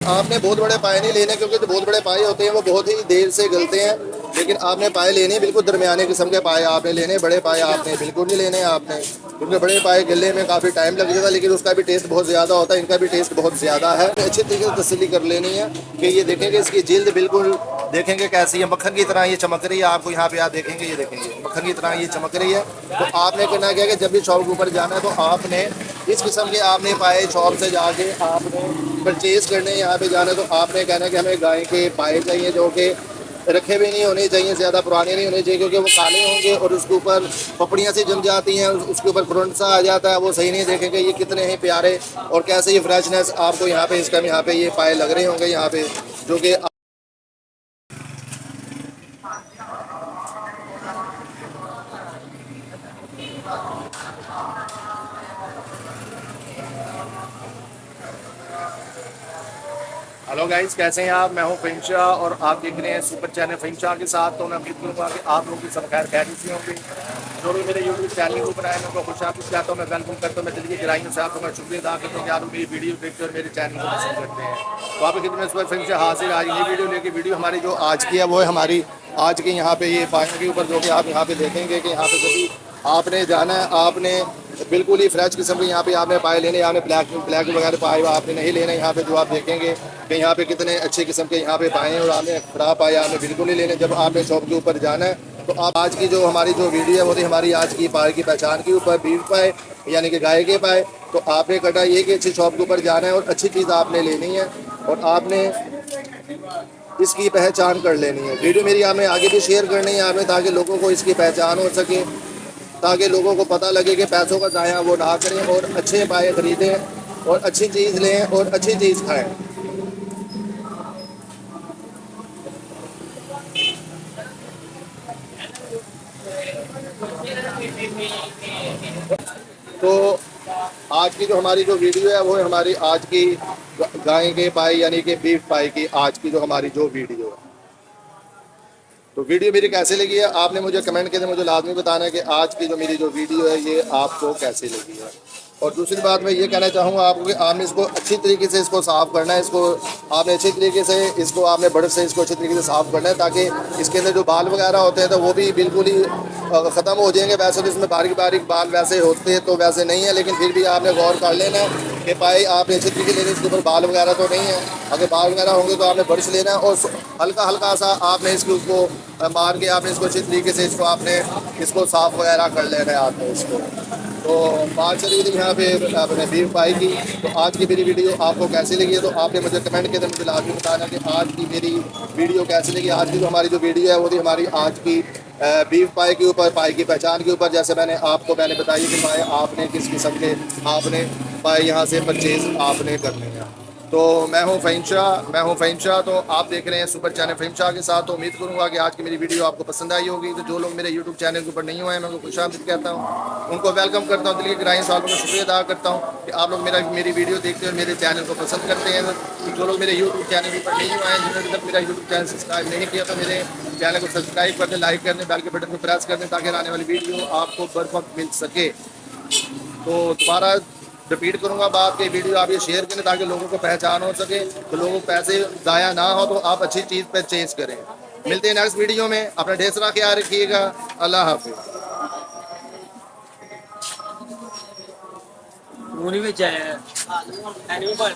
आपने बहुत बड़े पाए नहीं लेने, क्योंकि जो बहुत बड़े पाए होते हैं वो बहुत ही देर से गलते हैं। लेकिन आपने पाए लेने बिल्कुल दरमियाने किस्म के पाए आपने लेने, बड़े पाए आपने बिल्कुल नहीं लेने आपने, क्योंकि बड़े पाए गलने में काफ़ी टाइम लग जाता है, लेकिन उसका भी टेस्ट बहुत ज़्यादा होता है, इनका भी टेस्ट बहुत ज़्यादा है। अच्छी तरीके से तसल्ली कर लेनी है कि ये देखेंगे इसकी जिल्द बिल्कुल देखेंगे कैसी है, मक्खन की तरह ये चमक रही है। आपको यहाँ पे आप देखेंगे, ये देखेंगे मक्खन की तरह ये चमक रही है। तो आपने करना क्या है कि जब भी शॉप के ऊपर जाना है तो आपने इस किस्म के आपने पाए शॉप से जाके आपने परचेज करने यहाँ पे जाना है, तो आपने कहना है कि हमें गाय के पाए चाहिए जो कि रखे भी नहीं होने चाहिए, ज़्यादा पुराने नहीं होने चाहिए, क्योंकि वो काले होंगे और उसके ऊपर पपड़ियाँ सी जम जाती हैं, उसके ऊपर फ्रंट सा आ जाता है, वो सही नहीं देखेंगे। ये कितने ही प्यारे और कैसे ये फ्रेशनेस आपको यहाँ पे इसका यहाँ पे ये पाए लग रहे होंगे यहाँ पे, जो कि हेलो गाइस, कैसे हैं आप? मैं हूं फ़हीम शाह और आप देख रहे हैं सुपर चैनल फ़हीम शाह के साथ। तो मैं उम्मीद करूँगा कि आप लोगों की सब खैर खैरियत से होंगे। जो भी मेरे यूट्यूब चैनल को बनाए मैं उनको खुशामदीद कहता हूँ, मैं वेलकम करता हूँ, मैं दिल की गहराइयों से आपको मैं शुक्रिया अदा करता हूँ कि आप मेरी वीडियो देखते और मेरे चैनल को पसंद करते हैं। तो आपकी खिदमत में फ़हीम शाह हाजिर आज ये वीडियो लेके। वीडियो हमारी जो आज की है वो है हमारी आज के यहाँ पे ये पानी के ऊपर, जो कि आप यहाँ पे देखेंगे कि यहाँ पे जब भी आपने जाना है आपने बिल्कुल ही फ्रेश किस्म के यहाँ पे आपने पाए लेने, आपने ब्लैक ब्लैक वगैरह पाए आपने नहीं लेने। यहाँ पे जो आप देखेंगे कि यहाँ पे कितने अच्छे किस्म के यहाँ पे पाए हैं और आपने खराब पाए आपने बिल्कुल नहीं लेने। जब आपने शॉप के ऊपर जाना है तो आप आज की जो हमारी जो वीडियो है वो थी हमारी आज की पाए की पहचान के ऊपर, बीफ पाए यानी कि गाय के पाए। तो आपने कटा ये कि अच्छी शॉप के ऊपर जाना है और अच्छी चीज़ आपने लेनी है और आपने इसकी पहचान कर लेनी है। वीडियो मेरी आपने आगे भी शेयर करनी है आपने, ताकि लोगों को इसकी पहचान हो सके, ताकि लोगों को पता लगे कि पैसों का ज़ाया वो ना करें और अच्छे पाए ख़रीदें और अच्छी चीज़ लें और अच्छी चीज़ खाएं। तो आज की जो हमारी जो वीडियो है वो है हमारी आज की गाय के पाए यानी कि बीफ पाए की आज की जो हमारी जो वीडियो है। तो वीडियो मेरी कैसे लगी है आपने मुझे कमेंट के अंदर मुझे लाजमी बताना है कि आज की जो मेरी जो वीडियो है ये आपको कैसे लगी है। और दूसरी बात मैं ये कहना चाहूँगा आपको कि आपने इसको अच्छी तरीके से इसको साफ़ करना है। इसको आपने अच्छी तरीके से इसको आपने बर्फ़ से इसको अच्छी तरीके से साफ़ करना है, ताकि इसके अंदर जो बाल वगैरह होते हैं तो वो भी बिल्कुल ही ख़त्म हो जाएंगे। वैसे तो इसमें बारीक बारीक बाल वैसे होते हैं तो वैसे नहीं है, लेकिन फिर भी आपने गौर कर लेना है कि पाए आपने अच्छी तरीके लेने, इसके ऊपर बाल वगैरह तो नहीं है। अगर बाल वगैरह होंगे तो आपने ब्रश लेना है और हल्का हल्का सा आपने इसके उसको मार के आपने इसको अच्छी तरीके से इसको आपने इसको साफ़ वगैरह कर लेना है आपने इसको। तो बात चली थी यहाँ पे अपने बीफ पाई की। तो आज की मेरी वीडियो आपको कैसी लगी है तो आपने मुझे कमेंट के अंदर मुझे लाजमी बताना कि आज की मेरी वीडियो कैसी लगी। आज की जो हमारी जो वीडियो है वो थी हमारी आज की बीफ पाई के ऊपर, पाई की पहचान के ऊपर। जैसे मैंने बताई कि पाए आपने किस किस्म के आपने पाए यहाँ से परचेज़ आपने करने हैं। तो मैं हूं फ़हीम शाह। तो आप देख रहे हैं सुपर चैनल फ़हीम शाह के साथ। तो उम्मीद करूंगा कि आज की मेरी वीडियो आपको पसंद आई होगी। तो जो लोग मेरे यूट्यूब चैनल के ऊपर नहीं हुए हैं मैं उनको खुशामदीद कहता हूं, उनको वेलकम करता हूं, दिल की गहराइयों से आप लोगों का शुक्रिया अदा करता हूं कि आप लोग मेरी वीडियो देखते हैं और मेरे चैनल को पसंद करते हैं। तो जो लोग मेरे यूट्यूब चैनल के ऊपर नहीं हुए हैं, जिन्होंने अभी तक मेरा यूट्यूब चैनल सब्सक्राइब नहीं किया, तो मेरे चैनल को सब्सक्राइब कर दें, लाइक कर दें, बेल के बटन को प्रेस कर दें, ताकि आने वाली वीडियो आपको बर वक्त मिल सके। तो दोबारा रिपीट करूंगा बात कि वीडियो आप ये शेयर करें ताकि लोगों को पहचान हो सके, तो लोगों को पैसे ज़ाया ना हो, तो आप अच्छी चीज़ परचेज करें। मिलते हैं नेक्स्ट वीडियो में, अपना ढेर सारा ख्याल रखिएगा। अल्लाह हाफिज़। मूवी में जाए एनिमल